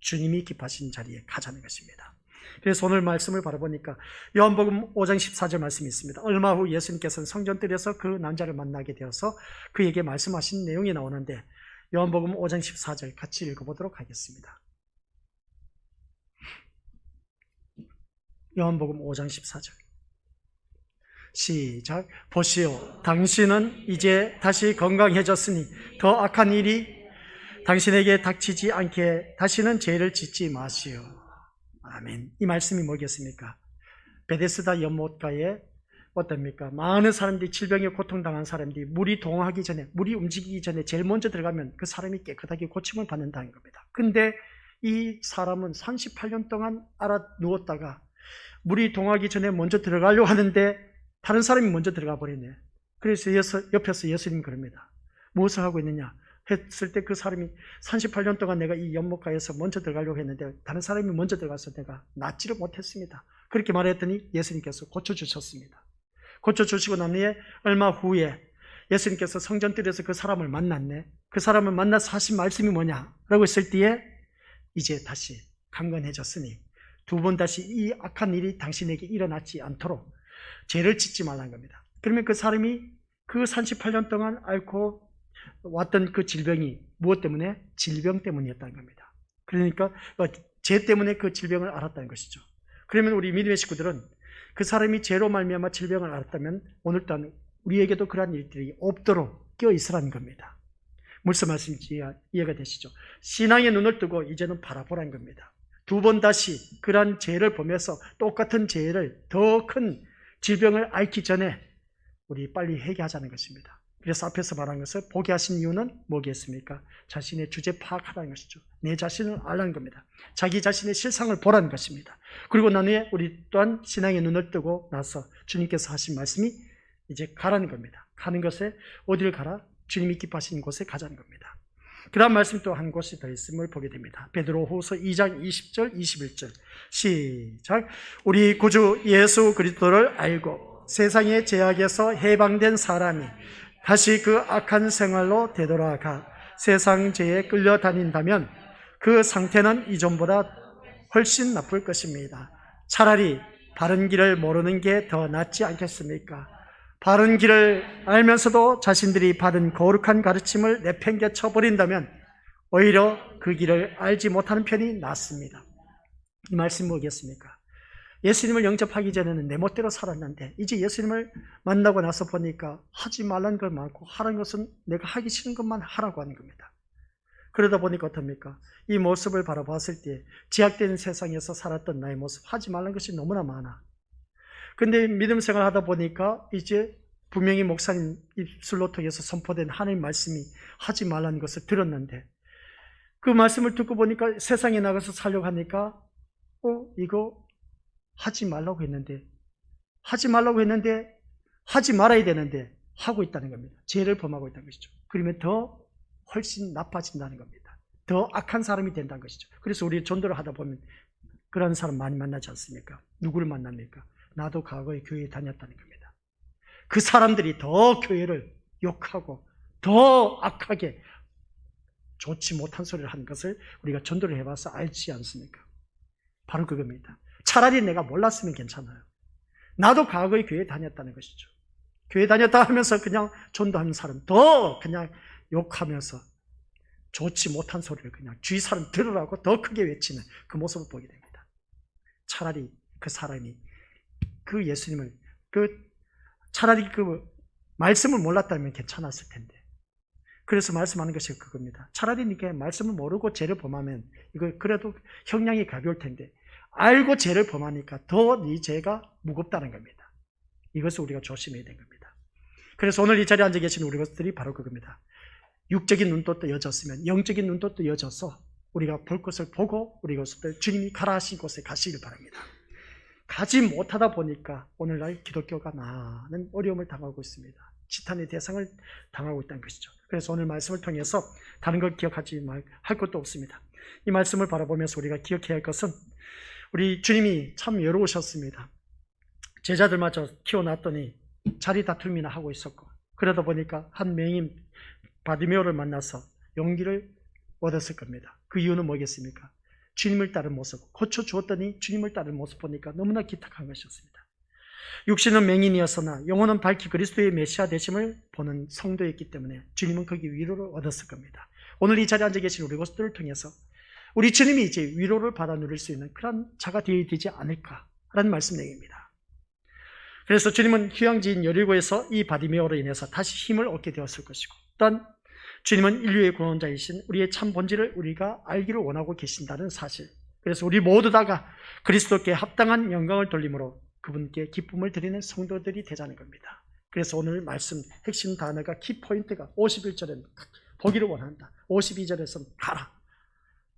주님이 기뻐하신 자리에 가자는 것입니다. 그래서 오늘 말씀을 바라보니까 요한복음 5장 14절 말씀이 있습니다. 얼마 후 예수님께서는 성전뜰에서 그 남자를 만나게 되어서 그에게 말씀하신 내용이 나오는데 요한복음 5장 14절 같이 읽어보도록 하겠습니다. 요한복음 5장 14절 시작. 보시오, 당신은 이제 다시 건강해졌으니 더 악한 일이 당신에게 닥치지 않게 다시는 죄를 짓지 마시오. 아멘. 이 말씀이 뭐겠습니까? 베데스다 연못가에 어떻습니까? 많은 사람들이 질병에 고통당한 사람들이 물이 동하기 전에, 물이 움직이기 전에 제일 먼저 들어가면 그 사람이 깨끗하게 고침을 받는다는 겁니다. 근데 이 사람은 38년 동안 알아 누웠다가 물이 동하기 전에 먼저 들어가려고 하는데 다른 사람이 먼저 들어가 버리네. 그래서 옆에서 예수님 그럽니다. 무엇을 하고 있느냐 했을 때 그 사람이 38년 동안 내가 이 연못가에서 먼저 들어가려고 했는데 다른 사람이 먼저 들어가서 내가 낫지를 못했습니다. 그렇게 말했더니 예수님께서 고쳐주셨습니다. 고쳐주시고 난 후에 얼마 후에 예수님께서 성전뜰에서 그 사람을 만났네. 그 사람을 만나서 하신 말씀이 뭐냐라고 했을 때에 이제 다시 강건해졌으니 두 번 다시 이 악한 일이 당신에게 일어나지 않도록 죄를 짓지 말라는 겁니다. 그러면 그 사람이 그 38년 동안 앓고 왔던 그 질병이 무엇 때문에? 질병 때문이었다는 겁니다. 그러니까 죄 때문에 그 질병을 알았다는 것이죠. 그러면 우리 믿음의 식구들은 그 사람이 죄로 말미암아 질병을 알았다면 오늘 또한 우리에게도 그러한 일들이 없도록 껴있으라는 겁니다. 무슨 말씀인지 이해가 되시죠? 신앙의 눈을 뜨고 이제는 바라보라는 겁니다. 두 번 다시 그러한 죄를 보면서 똑같은 죄를 더 큰 질병을 앓기 전에 우리 빨리 회개하자는 것입니다. 그래서 앞에서 말한 것을 보게 하신 이유는 뭐겠습니까? 자신의 주제 파악하라는 것이죠. 내 자신을 알라는 겁니다. 자기 자신의 실상을 보라는 것입니다. 그리고 난 후에 우리 또한 신앙의 눈을 뜨고 나서 주님께서 하신 말씀이 이제 가라는 겁니다. 가는 것에 어디를 가라? 주님이 기뻐하시는 곳에 가자는 겁니다. 그 다음 말씀 또 한 곳이 더 있음을 보게 됩니다. 베드로후서 2장 20절 21절 시작. 우리 구주 예수 그리스도를 알고 세상의 죄악에서 해방된 사람이 다시 그 악한 생활로 되돌아가 세상 죄에 끌려다닌다면 그 상태는 이전보다 훨씬 나쁠 것입니다. 차라리 바른 길을 모르는 게 더 낫지 않겠습니까? 바른 길을 알면서도 자신들이 받은 거룩한 가르침을 내팽개쳐 버린다면 오히려 그 길을 알지 못하는 편이 낫습니다. 이 말씀이 뭐겠습니까? 예수님을 영접하기 전에는 내 멋대로 살았는데 이제 예수님을 만나고 나서 보니까 하지 말라는 걸 많고 하라는 것은 내가 하기 싫은 것만 하라고 하는 겁니다. 그러다 보니까 어떻습니까? 이 모습을 바라봤을 때 제약된 세상에서 살았던 나의 모습, 하지 말라는 것이 너무나 많아. 근데 믿음 생활을 하다 보니까 이제 분명히 목사님 입술로 통해서 선포된 하나님 말씀이 하지 말라는 것을 들었는데 그 말씀을 듣고 보니까 세상에 나가서 살려고 하니까 이거 하지 말라고 했는데 하지 말아야 되는데 하고 있다는 겁니다. 죄를 범하고 있다는 것이죠. 그러면 더 훨씬 나빠진다는 겁니다. 더 악한 사람이 된다는 것이죠. 그래서 우리 전도를 하다 보면 그런 사람 많이 만나지 않습니까? 누구를 만납니까? 나도 과거에 교회에 다녔다는 겁니다. 그 사람들이 더 교회를 욕하고 더 악하게 좋지 못한 소리를 하는 것을 우리가 전도를 해봐서 알지 않습니까? 바로 그겁니다. 차라리 내가 몰랐으면 괜찮아요. 나도 과거에 교회에 다녔다는 것이죠. 교회 다녔다 하면서 그냥 전도하는 사람 더 그냥 욕하면서 좋지 못한 소리를 그냥 주위 사람 들으라고 더 크게 외치는 그 모습을 보게 됩니다. 차라리 그 사람이 그 예수님을 차라리 그 말씀을 몰랐다면 괜찮았을 텐데 그래서 말씀하는 것이 그겁니다. 차라리 이렇게 말씀을 모르고 죄를 범하면 이거 그래도 형량이 가벼울 텐데 알고 죄를 범하니까 더 이 죄가 무겁다는 겁니다. 이것을 우리가 조심해야 되는 겁니다. 그래서 오늘 이 자리에 앉아 계신 우리 것들이 바로 그겁니다. 육적인 눈도 뜨여졌으면 영적인 눈도 뜨여져서 우리가 볼 것을 보고 우리 것들 주님이 가라 하신 곳에 가시길 바랍니다. 가지 못하다 보니까 오늘날 기독교가 많은 어려움을 당하고 있습니다. 지탄의 대상을 당하고 있다는 것이죠. 그래서 오늘 말씀을 통해서 다른 걸 기억하지 할 것도 없습니다. 이 말씀을 바라보면서 우리가 기억해야 할 것은 우리 주님이 참 외로우셨습니다. 제자들마저 키워놨더니 자리 다툼이나 하고 있었고 그러다 보니까 한 맹인 바디메오를 만나서 용기를 얻었을 겁니다. 그 이유는 뭐겠습니까? 주님을 따른 모습, 고쳐주었더니 주님을 따른 모습 보니까 너무나 기특한 것이었습니다. 육신은 맹인이었으나 영혼은 밝히 그리스도의 메시아 되심을 보는 성도였기 때문에 주님은 거기 위로를 얻었을 겁니다. 오늘 이 자리에 앉아 계신 우리 것들을 통해서 우리 주님이 이제 위로를 받아 누릴 수 있는 그런 자가 되어야 되지 않을까라는 말씀 내용입니다. 그래서 주님은 휴양지인 여리고에서 이 바디메오로 인해서 다시 힘을 얻게 되었을 것이고 또한 주님은 인류의 구원자이신 우리의 참 본질을 우리가 알기를 원하고 계신다는 사실, 그래서 우리 모두 다가 그리스도께 합당한 영광을 돌림으로 그분께 기쁨을 드리는 성도들이 되자는 겁니다. 그래서 오늘 말씀 핵심 단어가 키포인트가 51절에는 보기를 원한다, 52절에서는 가라,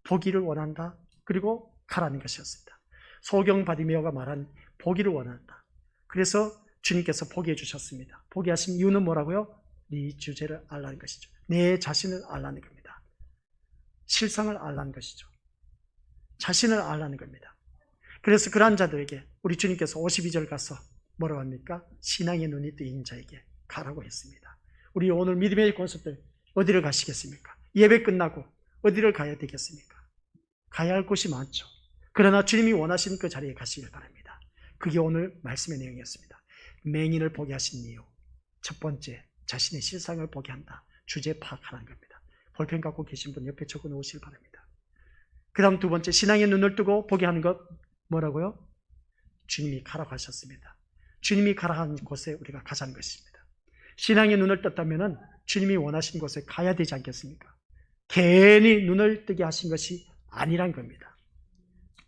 보기를 원한다, 그리고 가라는 것이었습니다. 소경 바디메오가 말한 보기를 원한다. 그래서 주님께서 보게 해주셨습니다. 보게 하신 이유는 뭐라고요? 네 주제를 알라는 것이죠. 내 자신을 알라는 겁니다. 실상을 알라는 것이죠. 자신을 알라는 겁니다. 그래서 그러한 자들에게 우리 주님께서 52절 가서 뭐라고 합니까? 신앙의 눈이 뜨인 자에게 가라고 했습니다. 우리 오늘 믿음의 권속들 어디를 가시겠습니까? 예배 끝나고 어디를 가야 되겠습니까? 가야 할 곳이 많죠. 그러나 주님이 원하시는 그 자리에 가시길 바랍니다. 그게 오늘 말씀의 내용이었습니다. 맹인을 보게 하신 이유, 첫 번째 자신의 실상을 보게 한다. 주제 파악하라는 겁니다. 볼펜 갖고 계신 분 옆에 적어 놓으시길 바랍니다. 그 다음 두 번째, 신앙의 눈을 뜨고 보게 하는 것 뭐라고요? 주님이 가라고 하셨습니다. 주님이 가라 하는 곳에 우리가 가자는 것입니다. 신앙의 눈을 떴다면 주님이 원하신 곳에 가야 되지 않겠습니까? 괜히 눈을 뜨게 하신 것이 아니란 겁니다.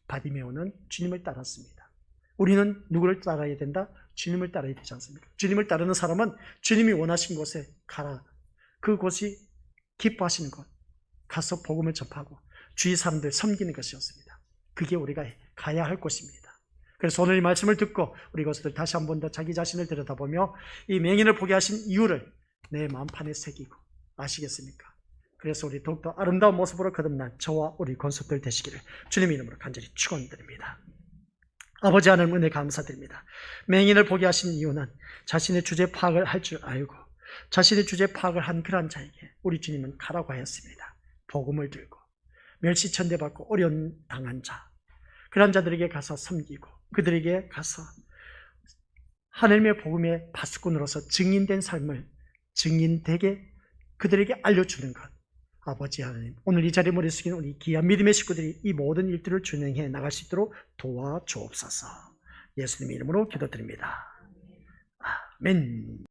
바디메오는 주님을 따랐습니다. 우리는 누구를 따라야 된다? 주님을 따라야 되지 않습니까? 주님을 따르는 사람은 주님이 원하신 곳에 가라. 그곳이 기뻐하시는 곳, 가서 복음을 접하고 주위 사람들 섬기는 것이었습니다. 그게 우리가 가야 할 곳입니다. 그래서 오늘 이 말씀을 듣고 우리 것들 다시 한 번 더 자기 자신을 들여다보며 이 맹인을 보게 하신 이유를 내 마음판에 새기고, 아시겠습니까? 그래서 우리 더욱더 아름다운 모습으로 거듭난 저와 우리 권속들 되시기를 주님의 이름으로 간절히 축원드립니다. 아버지 하나님 은혜 감사드립니다. 맹인을 보게 하신 이유는 자신의 주제 파악을 할 줄 알고 자신의 주제 파악을 한 그런 자에게 우리 주님은 가라고 하였습니다. 복음을 들고 멸시천대받고 어려움 당한 자, 그런 자들에게 가서 섬기고 그들에게 가서 하나님의 복음의 파수꾼으로서 증인된 삶을 증인되게 그들에게 알려주는 것, 아버지 하나님 오늘 이 자리에 머리 숙이는 우리 귀한 믿음의 식구들이 이 모든 일들을 준행해 나갈 수 있도록 도와주옵소서. 예수님의 이름으로 기도드립니다. 아멘.